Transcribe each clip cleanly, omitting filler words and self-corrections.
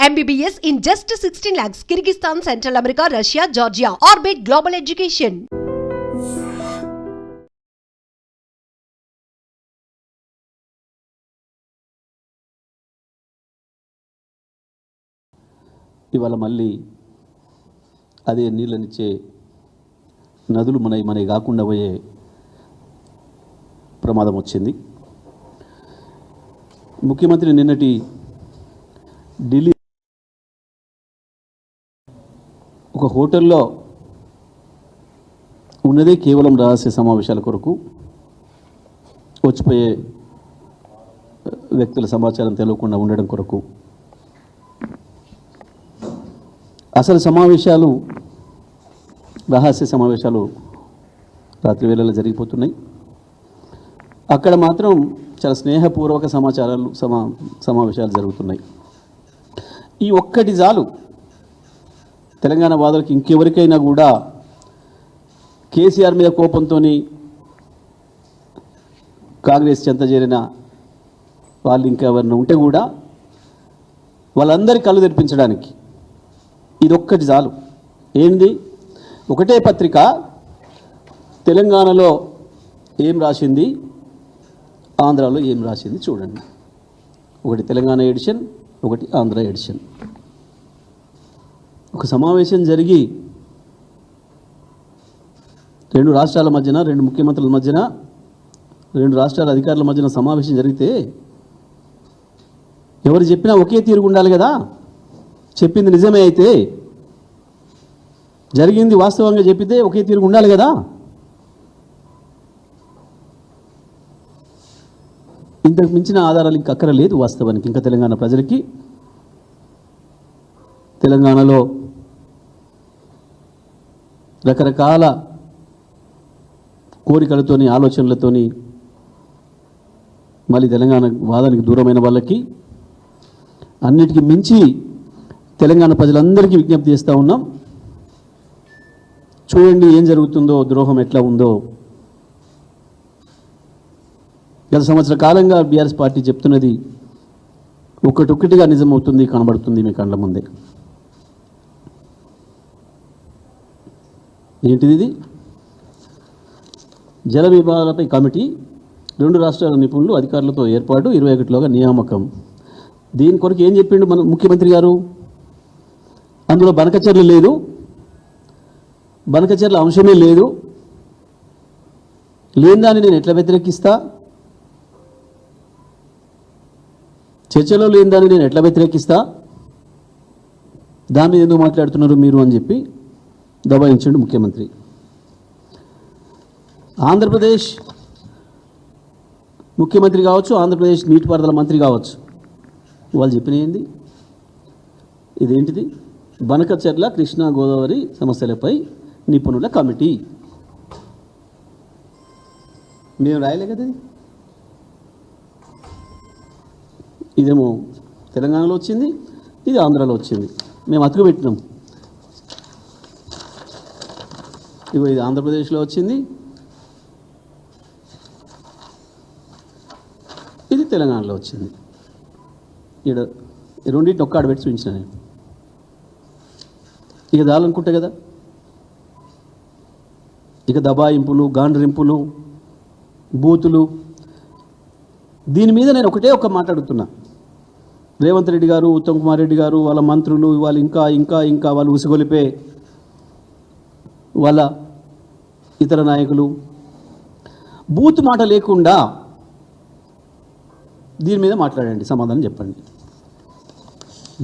MBBS in just 16 lakhs. Kyrgyzstan, Central America, Russia, Georgia. Orbit Global Education. ఇవాళ మళ్ళీ అదే నీళ్ళనిచ్చే నదులు మనవి కాకుండా పోయే ప్రమాదం వచ్చింది. ముఖ్యమంత్రి నిన్నటి ఢిల్లీ ఒక హోటల్లో ఉన్నదే కేవలం రహస్య సమావేశాల కొరకు, వచ్చిపోయే వ్యక్తుల సమాచారం తెలియకుండా ఉండడం కొరకు. అసలు సమావేశాలు, రహస్య సమావేశాలు రాత్రి వేళలో జరిగిపోతున్నాయి. అక్కడ మాత్రం చాలా స్నేహపూర్వక సమావేశాలు జరుగుతున్నాయి. ఈ ఒక్కటి చాలు తెలంగాణ వాదులకు, ఇంకెవరికైనా కూడా కేసీఆర్ మీద కోపంతో కాంగ్రెస్ చెంత చేరిన వాళ్ళు ఇంకెవరైనా ఉంటే కూడా వాళ్ళందరి కళ్ళు తెరిపించడానికి ఇదొక్కటి చాలు. ఏంది? ఒకటే పత్రిక తెలంగాణలో ఏం రాసింది, ఆంధ్రాలో ఏం రాసింది చూడండి. ఒకటి తెలంగాణ ఎడిషన్, ఒకటి ఆంధ్ర ఎడిషన్. ఒక సమావేశం జరిగి రెండు రాష్ట్రాల మధ్యన, రెండు ముఖ్యమంత్రుల మధ్యన, రెండు రాష్ట్రాల అధికారుల మధ్యన సమావేశం జరిగితే ఎవరు చెప్పినా ఒకే తీరుగా ఉండాలి కదా. చెప్పింది నిజమే అయితే, జరిగింది వాస్తవంగా చెప్పితే ఒకే తీరుగా ఉండాలి కదా. ఇంతకు మించిన ఆధారాలు ఇంక అక్కరలేదు వాస్తవానికి. ఇంకా తెలంగాణ ప్రజలకి, తెలంగాణలో రకరకాల కోరికలతోని, ఆలోచనలతోని మళ్ళీ తెలంగాణ వాదానికి దూరమైన వాళ్ళకి, అన్నిటికీ మించి తెలంగాణ ప్రజలందరికీ విజ్ఞప్తి చేస్తూ ఉన్నాం. చూడండి ఏం జరుగుతుందో, ద్రోహం ఎట్లా ఉందో. గత సంవత్సర కాలంగా బీఆర్ఎస్ పార్టీ చెప్తున్నది ఒక్కటొక్కటిగా నిజమవుతుంది, కనబడుతుంది మీ కళ్ళ ముందే. ఏంటిది? ఇది జల విభాగాలపై కమిటీ, రెండు రాష్ట్రాల నిపుణులు అధికారులతో ఏర్పాటు, 21లోగా నియామకం. దీని కొరకు ఏం చెప్పిండు మన ముఖ్యమంత్రి గారు? అందులో బనకచర్ల లేదు, బనకచర్ల అంశమే లేదు. లేని దాన్ని నేను ఎట్లా వ్యతిరేకిస్తా? చర్చలో లేని దాన్ని నేను ఎట్లా వ్యతిరేకిస్తా? దాని మీద ఎందుకు మాట్లాడుతున్నారు మీరు అని చెప్పి దబాయించండు ముఖ్యమంత్రి. ఆంధ్రప్రదేశ్ ముఖ్యమంత్రి కావచ్చు, ఆంధ్రప్రదేశ్ నీటిపారుదల మంత్రి కావచ్చు, వాళ్ళు చెప్పినది ఇదేంటిది? బనకచర్ల కృష్ణా గోదావరి సమస్యలపై నిపుణుల కమిటీ. మేము రాయలే కదా. ఇదేమో తెలంగాణలో వచ్చింది, ఇది ఆంధ్రాలో వచ్చింది. మేము అతుకు పెట్టినాం. ఇగో ఇది ఆంధ్రప్రదేశ్లో వచ్చింది, ఇది తెలంగాణలో వచ్చింది. ఇక్కడ రెండింటిని ఒక్క ఆడ పెట్టి చూపించిన నేను. ఇక దాలనుకుంటే కదా, ఇక దబాయింపులు, గాండ్రింపులు, బూతులు. దీని మీద నేను ఒక్క మాట్లాడుతున్నా. రేవంత్ రెడ్డి గారు, ఉత్తమ్ కుమార్ రెడ్డి గారు, వాళ్ళ మంత్రులు, వాళ్ళు ఇంకా ఇంకా ఇంకా వాళ్ళు ఉసిగొలిపే వాళ్ళ ఇతర నాయకులు బూత్ మాట లేకుండా దీని మీద మాట్లాడండి, సమాధానం చెప్పండి.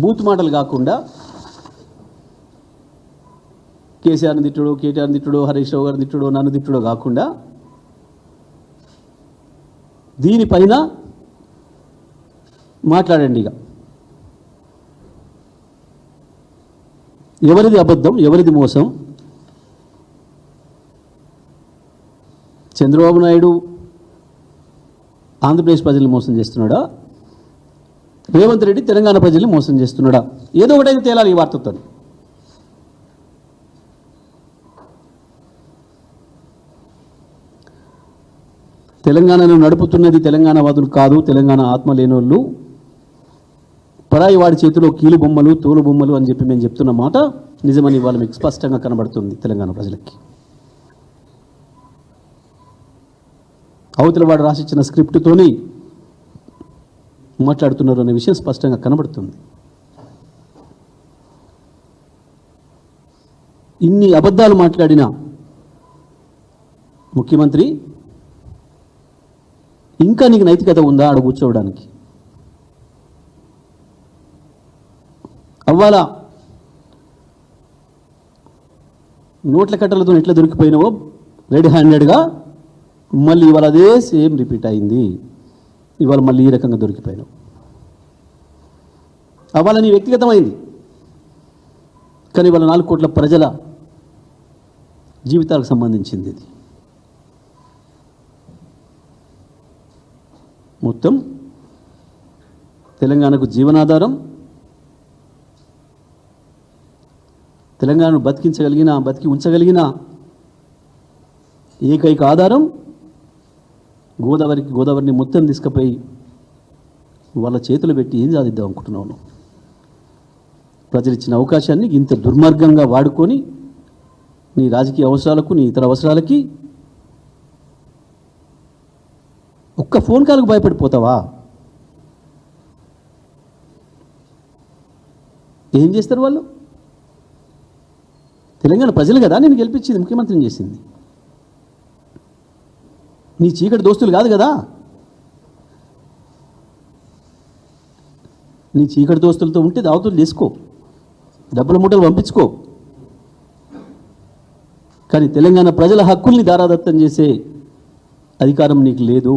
బూత్ మాటలు కాకుండా కేసీఆర్ని తిట్టుడో, కేటీఆర్ని తిట్టుడో, హరీష్ రావు గారిని తిట్టుడో, నన్ను తిట్టుడో కాకుండా దీనిపైన మాట్లాడండి. ఇక ఎవరిది అబద్ధం, ఎవరిది మోసం? చంద్రబాబు నాయుడు ఆంధ్రప్రదేశ్ ప్రజల్ని మోసం చేస్తున్నాడా? రేవంత్ రెడ్డి తెలంగాణ ప్రజల్ని మోసం చేస్తున్నాడా? ఏదో ఒకటైతే తేలాలి ఈ వార్తతో. తెలంగాణను నడుపుతున్నది తెలంగాణ వాదులు కాదు, తెలంగాణ ఆత్మ లేనోళ్ళు, పరాయి వాడి చేతిలో కీలు బొమ్మలు తోలు బొమ్మలు అని చెప్పి మేము చెప్తున్న మాట నిజమని ఇవాళ మీకు స్పష్టంగా కనబడుతుంది తెలంగాణ ప్రజలకి. అవతల వాడు రాసిచ్చిన స్క్రిప్ట్తోని మాట్లాడుతున్నారు అనే విషయం స్పష్టంగా కనబడుతుంది. ఇన్ని అబద్ధాలు మాట్లాడిన ముఖ్యమంత్రి ఇంకా నీకు నైతికత ఉందా ఆడ కూర్చోవడానికి? అవ్వాలా నోట్ల కట్టలతో ఎట్లా దొరికిపోయినావో రెడీ హ్యాండెడ్గా మళ్ళీ ఇవాళ అదే సేమ్ రిపీట్ అయింది. ఇవాళ మళ్ళీ ఈ రకంగా దొరికిపోయినావు. అవ్వాల నీ వ్యక్తిగతమైంది, కానీ ఇవాళ 4 కోట్ల ప్రజల జీవితాలకు సంబంధించింది ఇది. మొత్తం తెలంగాణకు జీవనాధారం, తెలంగాణను బతికి ఉంచగలిగిన ఏకైక ఆధారం గోదావరిని మొత్తం తీసుకుపోయి వాళ్ళ చేతులు పెట్టి ఏం సాధిద్దాం అనుకుంటున్నాను. ప్రజలు ఇచ్చిన అవకాశాన్ని ఇంత దుర్మార్గంగా వాడుకొని నీ రాజకీయ అవసరాలకు, నీ ఇతర అవసరాలకి ఒక్క ఫోన్ కాల్కు భయపడిపోతావా? ఏం చేస్తారు వాళ్ళు? తెలంగాణ ప్రజలు కదా నేను గెలిపించింది, ముఖ్యమంత్రిని చేసింది. నీ చీకటి దోస్తులు కాదు కదా. నీ చీకటి దోస్తులతో ఉంటే దావతులు చేసుకో, డబ్బుల మూటలు పంపించుకో, కానీ తెలంగాణ ప్రజల హక్కుల్ని దారాదత్తం చేసే అధికారం నీకు లేదు.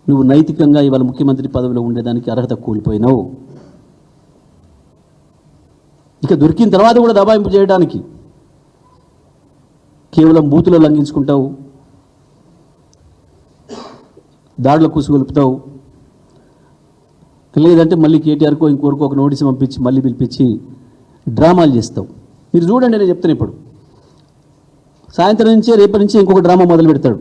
నువ్వు నైతికంగా ఇవాళ ముఖ్యమంత్రి పదవిలో ఉండేదానికి అర్హత కోల్పోయినావు. ఇక దొరికిన తర్వాత కూడా దబాయింపు చేయడానికి కేవలం బూతులు లంఘించుకుంటావు, దాడుల కూసుగొలుపుతావు, లేదంటే మళ్ళీ కేటీఆర్కో ఇంకోరికో ఒక నోటీస్ పంపించి మళ్ళీ పిలిపించి డ్రామాలు చేస్తావు. మీరు చూడండి, నేను చెప్తాను ఇప్పుడు సాయంత్రం నుంచే రేపటి నుంచి ఇంకొక డ్రామా మొదలు పెడతాడు.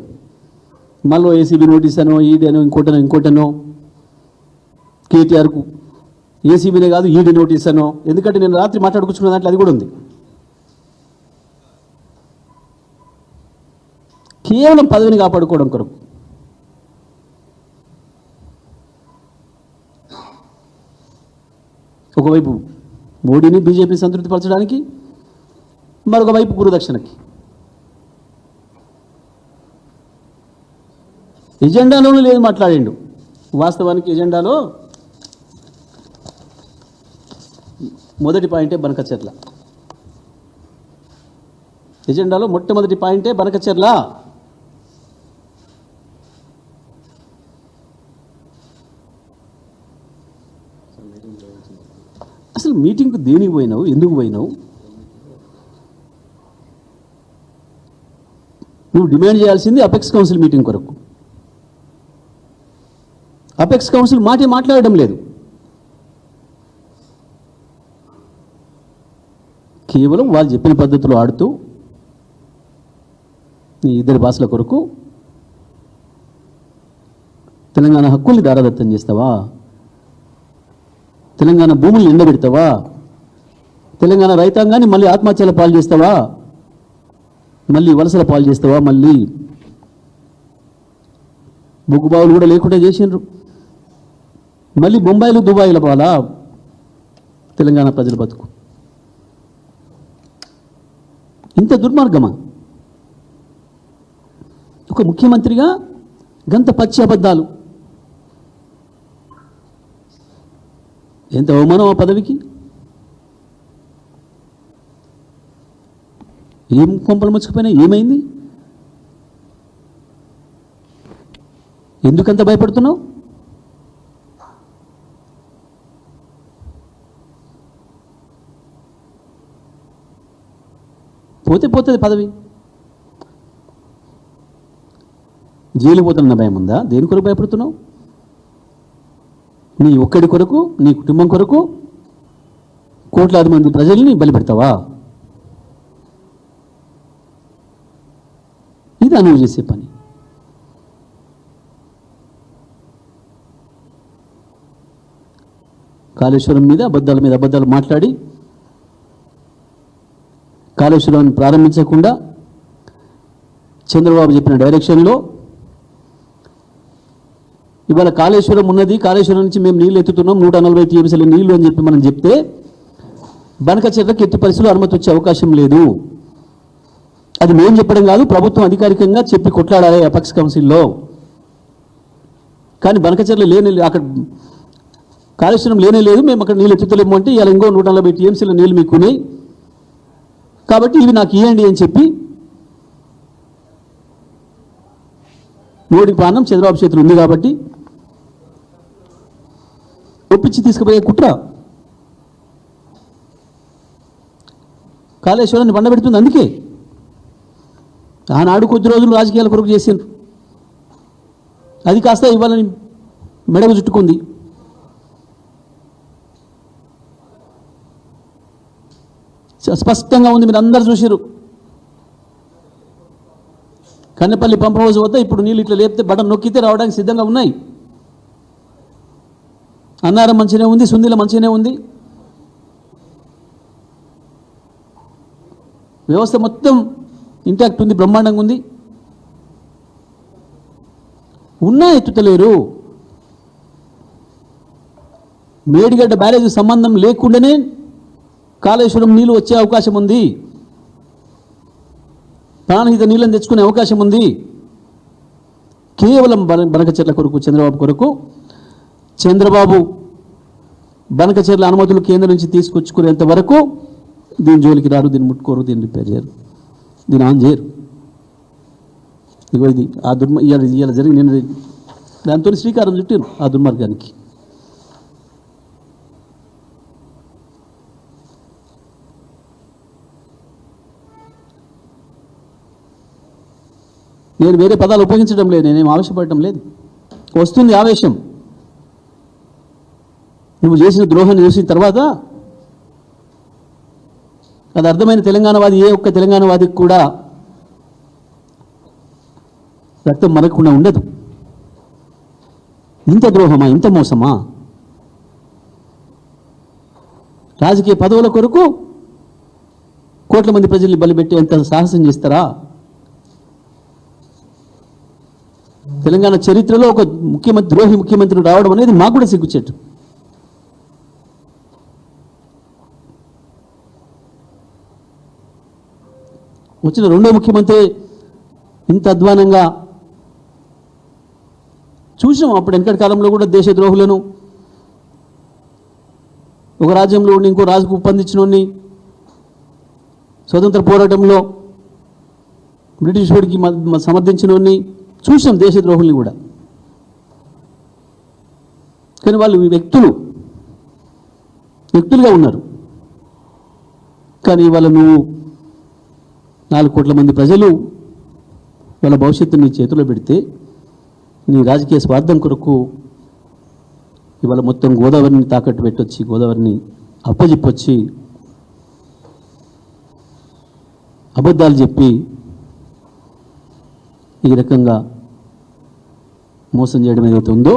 మళ్ళీ ఏసీబీ నోటీస్ అనో, ఈడనో, ఇంకోటనో కేటీఆర్కు ఏసీబీనే కాదు ఈడీ నోటీస్ అనో. ఎందుకంటే నేను రాత్రి మాట్లాడుకుంటున్న దాంట్లో అది కూడా ఉంది. కేవలం పదవిని కాపాడుకోవడం కొరకు. ఒకవైపు మోడీని బీజేపీ సంతృప్తిపరచడానికి, మరొక వైపు గురుదక్షిణకి. ఎజెండాలోనూ లేదు మాట్లాడిండు. వాస్తవానికి ఎజెండాలో మొదటి పాయింటే బనకచెర్ల. ఎజెండాలో మొట్టమొదటి పాయింటే బనకచెర్ల. అసలు మీటింగ్కు దేనికి పోయినావు? ఎందుకు పోయినావు? నువ్వు డిమాండ్ చేయాల్సింది అపెక్స్ కౌన్సిల్ మీటింగ్ కొరకు. అపెక్స్ కౌన్సిల్ మాటే మాట్లాడడం లేదు. కేవలం వాళ్ళు చెప్పిన పద్ధతిలో ఆడుతూ ఈ ఇద్దరి భాషల కొరకు తెలంగాణ హక్కుల్ని దారాదత్తం చేస్తావా? తెలంగాణ భూముల్ని ఎండబెడతావా? తెలంగాణ రైతాంగాన్ని మళ్ళీ ఆత్మహత్యల పాలు చేస్తావా? మళ్ళీ వలసల పాలు చేస్తావా? మళ్ళీ బొగ్గుబావులు కూడా లేకుండా చేసిండ్రు. మళ్ళీ బొంబాయిలు దుబాయిల పాలా తెలంగాణ ప్రజల బతుకు? ఇంత దుర్మార్గమా? ఒక ముఖ్యమంత్రిగా గంత పచ్చి అబద్ధాలు, ఎంత అవమానం ఆ పదవికి. ఏం కొంపలు ముచ్చుకుపోయినా? ఏమైంది? ఎందుకంత భయపడుతున్నావు? పోతే పోతుంది పదవి. జైలు పోతున్న భయం ఉందా? దేని కొరకు భయపడుతున్నావు? నీ ఒక్కడి కొరకు, నీ కుటుంబం కొరకు కోట్లాది మంది ప్రజల్ని బలిపెడతావా? ఇది నువ్వు చేసే పని. కాళేశ్వరం మీద అబద్ధాలు మాట్లాడి కాళేశ్వరాన్ని ప్రారంభించకుండా చంద్రబాబు చెప్పిన డైరెక్షన్లో ఇవాళ కాళేశ్వరం ఉన్నది, కాళేశ్వరం నుంచి మేము నీళ్ళు ఎత్తుతున్నాం 140 టీఎంసీల నీళ్లు అని చెప్పి మనం చెప్తే బనకచెర్లకు ఎట్టి పరిస్థితుల్లో అనుమతి వచ్చే అవకాశం లేదు. అది మేము చెప్పడం కాదు, ప్రభుత్వం అధికారికంగా చెప్పి కొట్లాడాలి అపెక్స్ కౌన్సిల్లో. కానీ బనకచెర్ల అక్కడ కాళేశ్వరం లేదు, మేము అక్కడ నీళ్ళు ఎత్తుతలేము అంటే ఇలా ఇంకో 140 టీఎంసీల నీళ్ళు మీకున్నాయి కాబట్టి ఇవి నాకు ఇవ్వండి అని చెప్పి మోడీ పానం చంద్రబాబు చేతులు ఉంది కాబట్టి ఒప్పించి తీసుకుపోయే కుట్ర కాళేశ్వరాన్ని బండబెడుతుంది. అందుకే ఆనాడు కొద్ది రోజులు రాజకీయాల కొరకు చేసిండ్రు, అది కాస్త ఇవ్వాలని మెడకు చుట్టుకుంది. స్పష్టంగా ఉంది, మీరు అందరు చూసారు. కన్నెపల్లి పంప్ హౌస్ వద్ద ఇప్పుడు నీళ్ళు ఇట్లా లేపితే బటన్ నొక్కితే రావడానికి సిద్ధంగా ఉన్నాయి. అన్నారం మంచిగానే ఉంది, సుందిల మంచిగానే ఉంది, వ్యవస్థ మొత్తం ఇంటాక్ట్ ఉంది, బ్రహ్మాండంగా ఉంది. ఉన్నా ఎత్తుతలేరు. మేడిగడ్డ బ్యారేజ్ సంబంధం లేకుండానే కాళేశ్వరం నీళ్ళు వచ్చే అవకాశం ఉంది, ప్రాణహిత నీళ్ళని తెచ్చుకునే అవకాశం ఉంది. కేవలం బనకచెర్ల కొరకు, చంద్రబాబు కొరకు, చంద్రబాబు బనకచెర్ల అనుమతులు కేంద్రం నుంచి తీసుకొచ్చుకునేంత వరకు దీని జోలికి రారు, దీన్ని ముట్టుకోరు, దీన్ని రిపేర్ చేయరు, దీన్ని ఆన్ చేయరు. ఇగో ఇది ఆ ఇవాళ జరిగి నేను దాంతో శ్రీకారం చుట్టాను ఆ దుర్మార్గానికి. నేను వేరే పదాలు ఉపయోగించడం లేదు, నేనేం ఆవేశపడటం లేదు. వస్తుంది ఆవేశం. నువ్వు చేసిన ద్రోహాన్ని చూసిన తర్వాత అది అర్థమైన తెలంగాణవాది, ఏ ఒక్క తెలంగాణవాదికి కూడా రక్తం మరగకుండా ఉండదు. ఇంత ద్రోహమా, ఇంత మోసమా? రాజకీయ పదవుల కొరకు కోట్ల మంది ప్రజల్ని బలిపెట్టి ఎంత సాహసం చేస్తారా? తెలంగాణ చరిత్రలో ఒక ద్రోహి ముఖ్యమంత్రి రావడం అనేది మాకు కూడా సిగ్గుచేటు. వచ్చిన రెండో ముఖ్యమంత్రి ఇంత అధ్వానంగా చూసాం. అప్పుడు వెనకటి కాలంలో కూడా దేశద్రోహులను, ఒక రాజ్యంలో ఉండి ఇంకో రాజుకు ఉప్పందించినోడిని, స్వతంత్ర పోరాటంలో బ్రిటిష్ వాడికి సమర్థించినోడిని చూసాం, దేశద్రోహుల్ని కూడా. కానీ వాళ్ళు వ్యక్తులుగా ఉన్నారు. కానీ ఇవాళ నువ్వు 4 కోట్ల మంది ప్రజలు వాళ్ళ భవిష్యత్తుని నీ చేతిలో పెడితే నీ రాజకీయ స్వార్థం కొరకు ఇవాళ మొత్తం గోదావరిని తాకట్టు పెట్టొచ్చి, గోదావరిని అప్పజెప్పొచ్చి, అబద్ధాలు చెప్పి ఈ రకంగా మోసం చేయడం ఏదైతే ఉందో,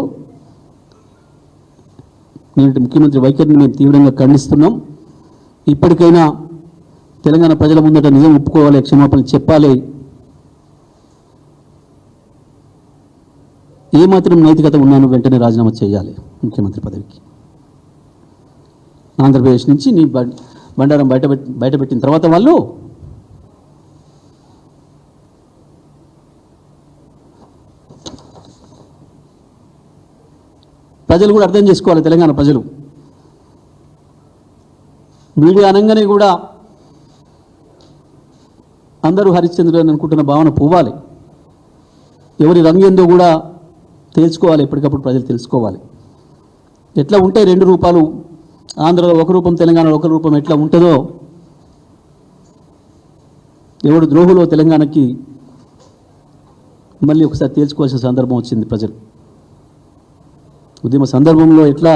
నేటి ముఖ్యమంత్రి వైఖరిని మేము తీవ్రంగా ఖండిస్తున్నాం. ఇప్పటికైనా తెలంగాణ ప్రజల ముందట నిజం ఒప్పుకోవాలి, క్షమాపణలు చెప్పాలి. ఏమాత్రం నైతికత ఉన్నాను వెంటనే రాజీనామా చేయాలి ముఖ్యమంత్రి పదవికి. ఆంధ్రప్రదేశ్ నుంచి నీ బండారం బయటపెట్టిన తర్వాత వాళ్ళు ప్రజలు కూడా అర్థం చేసుకోవాలి. తెలంగాణ ప్రజలు మీడియా అనగానే కూడా అందరూ హరిశ్చంద్రుడు అని అనుకుంటున్న భావన పోవాలి. ఎవరి రంగేందో కూడా తెలుసుకోవాలి, ఎప్పటికప్పుడు ప్రజలు తెలుసుకోవాలి. ఎట్లా ఉంటాయి 2 రూపాలు, ఆంధ్రలో ఒక రూపం, తెలంగాణలో ఒక రూపం ఎట్లా ఉంటుందో, ఎవడు ద్రోహులో తెలంగాణకి మళ్ళీ ఒకసారి తేల్చుకోవాల్సిన సందర్భం వచ్చింది. ప్రజలు ఉద్యమ సందర్భంలో ఎట్లా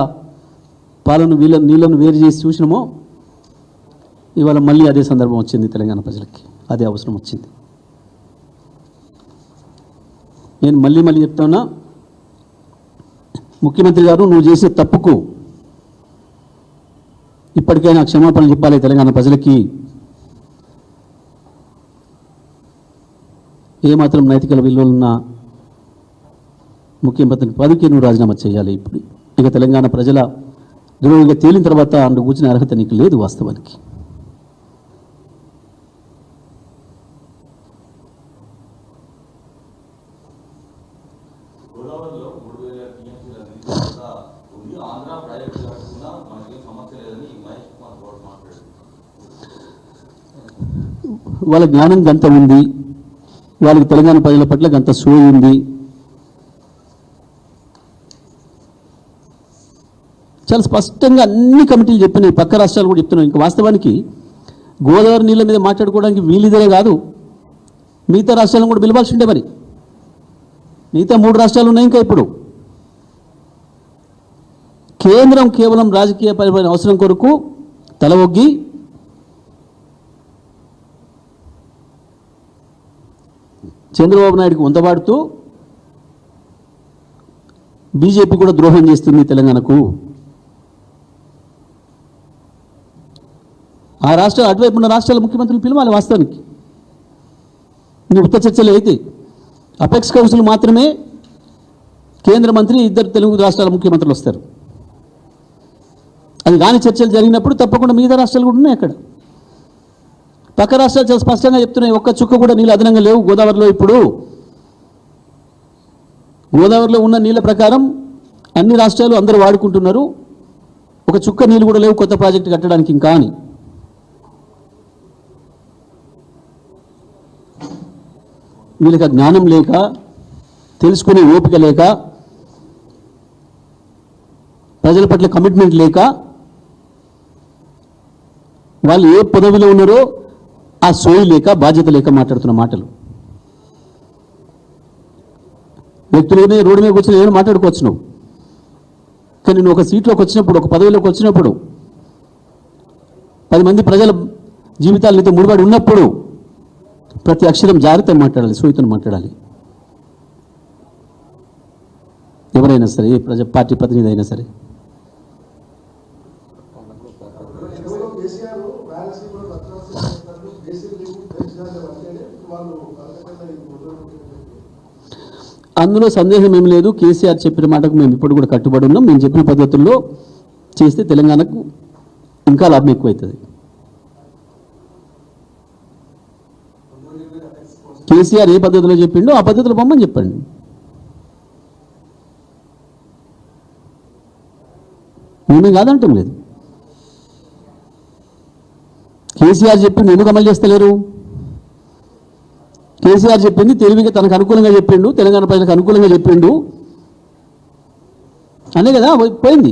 నీళ్ళను వేరు చేసి చూసినామో ఇవాళ మళ్ళీ అదే సందర్భం వచ్చింది. తెలంగాణ ప్రజలకి అదే అవసరం వచ్చింది. నేను మళ్ళీ చెప్తున్నా, ముఖ్యమంత్రి గారు నువ్వు చేసే తప్పుకు ఇప్పటికైనా క్షమాపణలు చెప్పాలి తెలంగాణ ప్రజలకి. ఏమాత్రం నైతిక విలువలున్న ముఖ్యమంత్రి పదవికి నువ్వు రాజీనామా చేయాలి. ఇప్పుడు ఇక తెలంగాణ ప్రజల ద్రోహిగా తేలిన తర్వాత అందుకు కూర్చునే అర్హత నీకు లేదు వాస్తవానికి. వాళ్ళ జ్ఞానం గంత ఉంది, వాళ్ళకి తెలంగాణ ప్రజల పట్ల గంత సోయి ఉంది. చాలా స్పష్టంగా అన్ని కమిటీలు చెప్పినాయి, పక్క రాష్ట్రాలు కూడా చెప్తున్నాయి. ఇంకా వాస్తవానికి గోదావరి నీళ్ళ మీద మాట్లాడుకోవడానికి వీళ్ళిద్దరే కాదు, మిగతా రాష్ట్రాలను కూడా పిలవాల్సి ఉండే. మరి మిగతా 3 రాష్ట్రాలు ఉన్నాయి. ఇంకా ఇప్పుడు కేంద్రం కేవలం రాజకీయ పరిపాలన అవసరం కొరకు తల ఒగ్గి చంద్రబాబు నాయుడుకి వంతబాడుతూ బీజేపీ కూడా ద్రోహం చేస్తుంది తెలంగాణకు. ఆ రాష్ట్రాలు అటువైపు ఉన్న రాష్ట్రాల ముఖ్యమంత్రులు పిలవాలి. వాస్తవానికి నీ ఉత్త చర్చలు అయితే అపెక్స్ కౌన్సిల్ మాత్రమే కేంద్ర మంత్రి, 2 తెలుగు రాష్ట్రాల ముఖ్యమంత్రులు వస్తారు. అది కాని చర్చలు జరిగినప్పుడు తప్పకుండా మిగతా రాష్ట్రాలు కూడా ఉన్నాయి. అక్కడ పక్క రాష్ట్రాలు చాలా స్పష్టంగా చెప్తున్నాయి, ఒక్క చుక్క కూడా నీళ్ళు అదనంగా లేవు గోదావరిలో. ఇప్పుడు గోదావరిలో ఉన్న నీళ్ళ ప్రకారం అన్ని రాష్ట్రాలు అందరూ వాడుకుంటున్నారు. ఒక చుక్క నీళ్ళు కూడా లేవు కొత్త ప్రాజెక్టు కట్టడానికి ఇంకా అని. వీళ్ళకి జ్ఞానం లేక, తెలుసుకునే ఓపిక లేక, ప్రజల పట్ల కమిట్మెంట్ లేక, వాళ్ళు ఏ పదవిలో ఉన్నారో ఆ సోయి లేక, బాధ్యత లేక మాట్లాడుతున్న మాటలు. వ్యక్తులనే రోడ్డు మీద కూర్చొని ఏమైనా మాట్లాడుకోవచ్చు నువ్వు, కానీ నువ్వు ఒక సీట్లోకి వచ్చినప్పుడు, ఒక పదవిలోకి వచ్చినప్పుడు, 10 మంది ప్రజల జీవితాలు నీతో ముడిపడి ఉన్నప్పుడు ప్రతి అక్షరం జాగ్రత్తగా మాట్లాడాలి, సోయితో మాట్లాడాలి. ఎవరైనా సరే, ఏ పార్టీ ప్రతినిధి అయినా సరే. అందులో సందేహం ఏమి లేదు. కేసీఆర్ చెప్పిన మాటకు మేము ఇప్పుడు కూడా కట్టుబడి ఉన్నాం. మేము చెప్పిన పద్ధతుల్లో చేస్తే తెలంగాణకు ఇంకా లాభం ఎక్కువవుతుంది. కేసీఆర్ ఏ పద్ధతిలో చెప్పిండో ఆ పద్ధతిలో పొమ్మని చెప్పండి. మేమే కాదంటాం లేదు. కేసీఆర్ చెప్పిండు ఎందుకు అమలు చేస్తలేరు? కేసీఆర్ చెప్పింది తెలివిగా తనకు అనుకూలంగా చెప్పిండు, తెలంగాణ ప్రజలకు అనుకూలంగా చెప్పిండు అనే కదా పోయింది.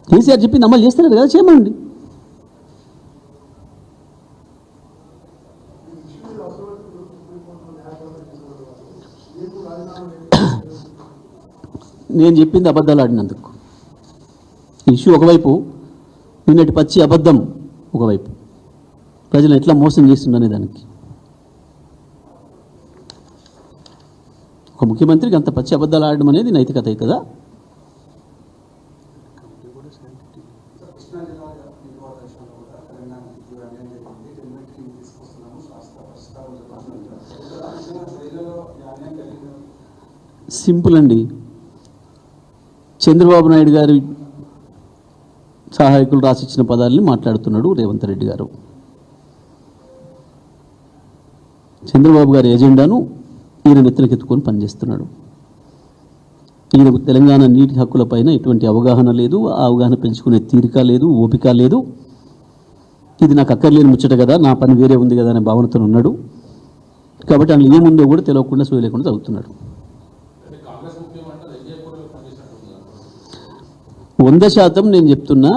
కేసీఆర్ చెప్పింది అమలు చేస్తలేరు కదా, చేయమండి. నేను చెప్పింది అబద్ధాలు ఆడినందుకు ఇష్యూ ఒకవైపు, నిన్నటి పచ్చి అబద్ధం ఒకవైపు, ప్రజలను ఎట్లా మోసం చేస్తుందనే దానికి. ఒక ముఖ్యమంత్రికి అంత పచ్చి అబద్ధాలు ఆడడం అనేది నైతికత అవుతుందా? సింపుల్ అండి. చంద్రబాబు నాయుడు గారి సహాయకులు రాసిచ్చిన పదాలని మాట్లాడుతున్నాడు రేవంత్ రెడ్డి గారు. చంద్రబాబు గారి ఎజెండాను ఈయన నెత్తినకెత్తుకొని పనిచేస్తున్నాడు. ఈయనకు తెలంగాణ నీటి హక్కులపైన ఎటువంటి అవగాహన లేదు, ఆ అవగాహన పెంచుకునే తీరిక లేదు, ఓపిక లేదు. ఇది నాకు అక్కర్లేని ముచ్చట కదా, నా పని వేరే ఉంది కదా అనే భావనతో ఉన్నాడు. కాబట్టి అందులో ఏముందో కూడా తెలియకుండా సోయి లేకుండా చదువుతున్నాడు. 100% నేను చెప్తున్నా,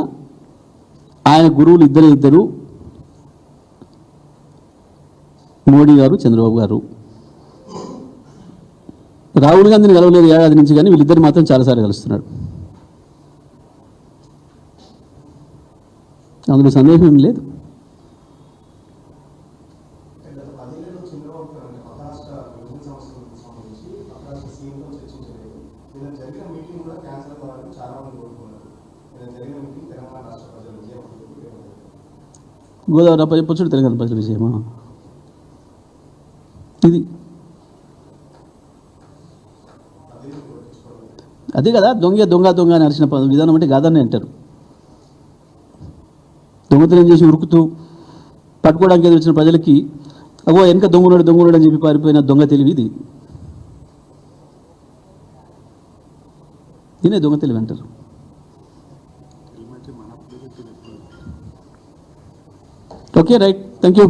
ఆయన గురువులు ఇద్దరు, మోడీ గారు, చంద్రబాబు గారు. రాహుల్ గాంధీని కలవలేదు ఏడాది నుంచి, కానీ వీళ్ళిద్దరు మాత్రం చాలాసార్లు కలుస్తున్నాడు. అందులో సందేహం ఏం లేదు. గోదావరి పొచ్చుడు తెలంగాణ ప్రజల విషయమా ఇది? అదే కదా దొంగ దొంగ దొంగ అని అరిచిన విధానం అంటే కాదని అంటారు. దొంగతనం చేసి ఉరుకుతూ పట్టుకోవడానికి ఎదురు వచ్చిన ప్రజలకి అగో వెనక దొంగనుడు అని చెప్పి పారిపోయిన దొంగ తెలివి ఇది. దీనే దొంగ తెలివి అంటారు. Okay right, thank you.